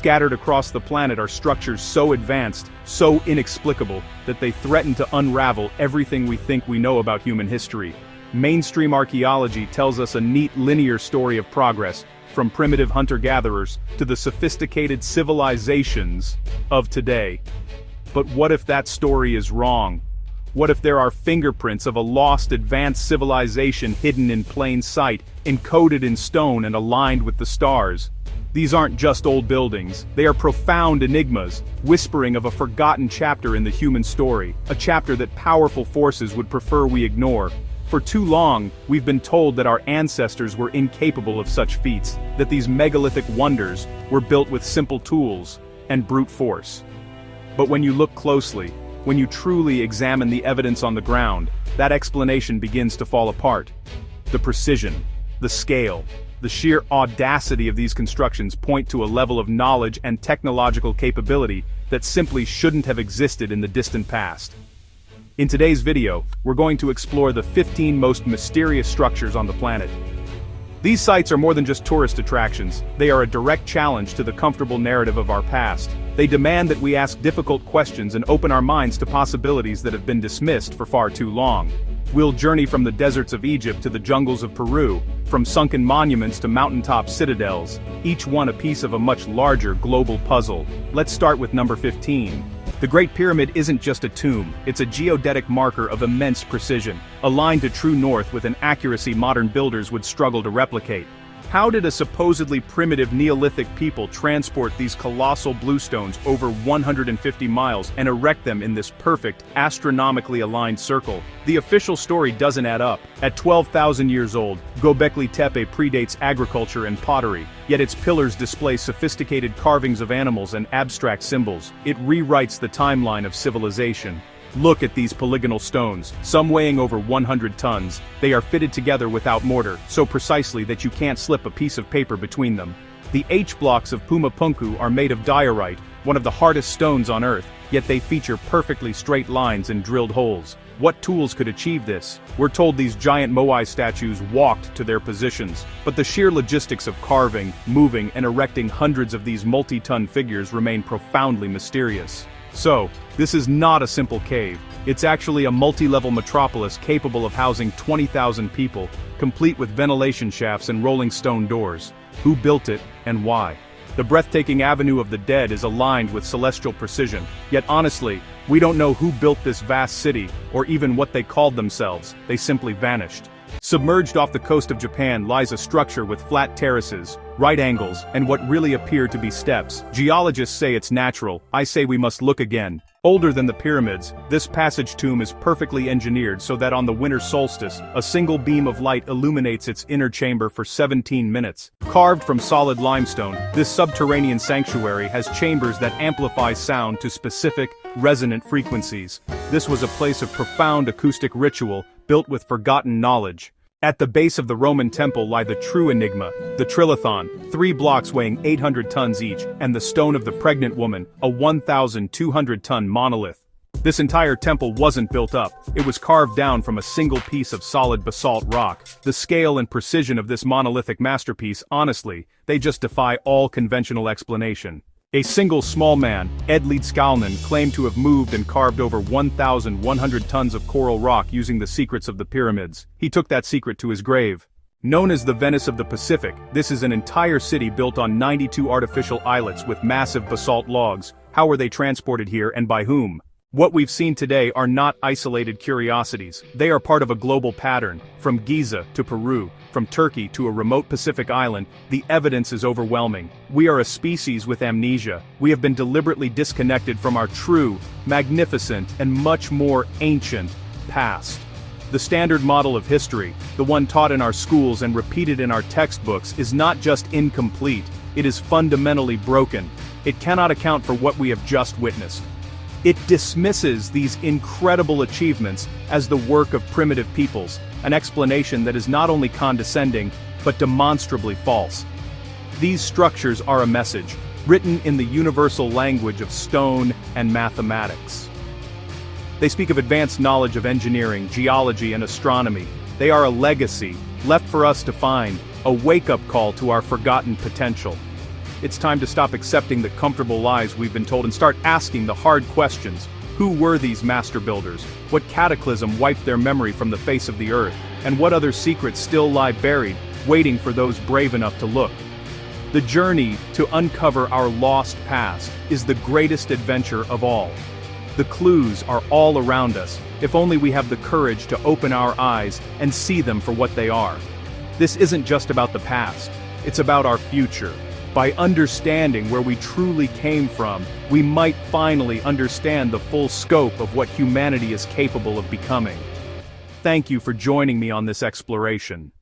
Scattered across the planet are structures so advanced, so inexplicable, that they threaten to unravel everything we think we know about human history. Mainstream archaeology tells us a neat linear story of progress, from primitive hunter-gatherers to the sophisticated civilizations of today. But what if that story is wrong? What if there are fingerprints of a lost advanced civilization hidden in plain sight, encoded in stone and aligned with the stars? These aren't just old buildings, they are profound enigmas, whispering of a forgotten chapter in the human story, a chapter that powerful forces would prefer we ignore. For too long, we've been told that our ancestors were incapable of such feats, that these megalithic wonders were built with simple tools and brute force. But when you look closely, when you truly examine the evidence on the ground, that explanation begins to fall apart. The precision, the scale, the sheer audacity of these constructions point to a level of knowledge and technological capability that simply shouldn't have existed in the distant past. In today's video, we're going to explore the 15 most mysterious structures on the planet. These sites are more than just tourist attractions, they are a direct challenge to the comfortable narrative of our past. They demand that we ask difficult questions and open our minds to possibilities that have been dismissed for far too long. We'll journey from the deserts of Egypt to the jungles of Peru, from sunken monuments to mountaintop citadels, each one a piece of a much larger global puzzle. Let's start with number 15. The Great Pyramid isn't just a tomb, it's a geodetic marker of immense precision, aligned to true north with an accuracy modern builders would struggle to replicate. How did a supposedly primitive Neolithic people transport these colossal bluestones over 150 miles and erect them in this perfect, astronomically aligned circle? The official story doesn't add up. At 12,000 years old, Göbekli Tepe predates agriculture and pottery, yet its pillars display sophisticated carvings of animals and abstract symbols. It rewrites the timeline of civilization. Look at these polygonal stones, some weighing over 100 tons. They are fitted together without mortar, so precisely that you can't slip a piece of paper between them. The H-blocks of Pumapunku are made of diorite, one of the hardest stones on Earth, yet they feature perfectly straight lines and drilled holes. What tools could achieve this? We're told these giant Moai statues walked to their positions, but the sheer logistics of carving, moving, and erecting hundreds of these multi-ton figures remain profoundly mysterious. So, this is not a simple cave. It's actually a multi-level metropolis capable of housing 20,000 people, complete with ventilation shafts and rolling stone doors. Who built it, and why? The breathtaking Avenue of the Dead is aligned with celestial precision, yet honestly, we don't know who built this vast city, or even what they called themselves. They simply vanished. Submerged off the coast of Japan lies a structure with flat terraces, right angles, and what really appear to be steps. Geologists say it's natural, I say we must look again. Older than the pyramids, this passage tomb is perfectly engineered so that on the winter solstice, a single beam of light illuminates its inner chamber for 17 minutes. Carved from solid limestone, this subterranean sanctuary has chambers that amplify sound to specific, resonant frequencies. This was a place of profound acoustic ritual, built with forgotten knowledge. At the base of the Roman temple lie the true enigma, the Trilithon, 3 blocks weighing 800 tons each, and the Stone of the Pregnant Woman, a 1,200-ton monolith. This entire temple wasn't built up, it was carved down from a single piece of solid basalt rock. The scale and precision of this monolithic masterpiece, honestly, they just defy all conventional explanation. A single small man, Ed Leedskalnin, claimed to have moved and carved over 1,100 tons of coral rock using the secrets of the pyramids. He took that secret to his grave. Known as the Venice of the Pacific, this is an entire city built on 92 artificial islets with massive basalt logs. How were they transported here and by whom? What we've seen today are not isolated curiosities. They are part of a global pattern. From Giza to Peru, from Turkey to a remote Pacific island, the evidence is overwhelming. We are a species with amnesia. We have been deliberately disconnected from our true, magnificent, and much more ancient past. The standard model of history, the one taught in our schools and repeated in our textbooks, is not just incomplete, it is fundamentally broken. It cannot account for what we have just witnessed. It dismisses these incredible achievements as the work of primitive peoples, an explanation that is not only condescending, but demonstrably false. These structures are a message, written in the universal language of stone and mathematics. They speak of advanced knowledge of engineering, geology, and astronomy. They are a legacy, left for us to find, a wake-up call to our forgotten potential. It's time to stop accepting the comfortable lies we've been told and start asking the hard questions. Who were these master builders? What cataclysm wiped their memory from the face of the earth? And what other secrets still lie buried, waiting for those brave enough to look? The journey to uncover our lost past is the greatest adventure of all. The clues are all around us, if only we have the courage to open our eyes and see them for what they are. This isn't just about the past, it's about our future. By understanding where we truly came from, we might finally understand the full scope of what humanity is capable of becoming. Thank you for joining me on this exploration.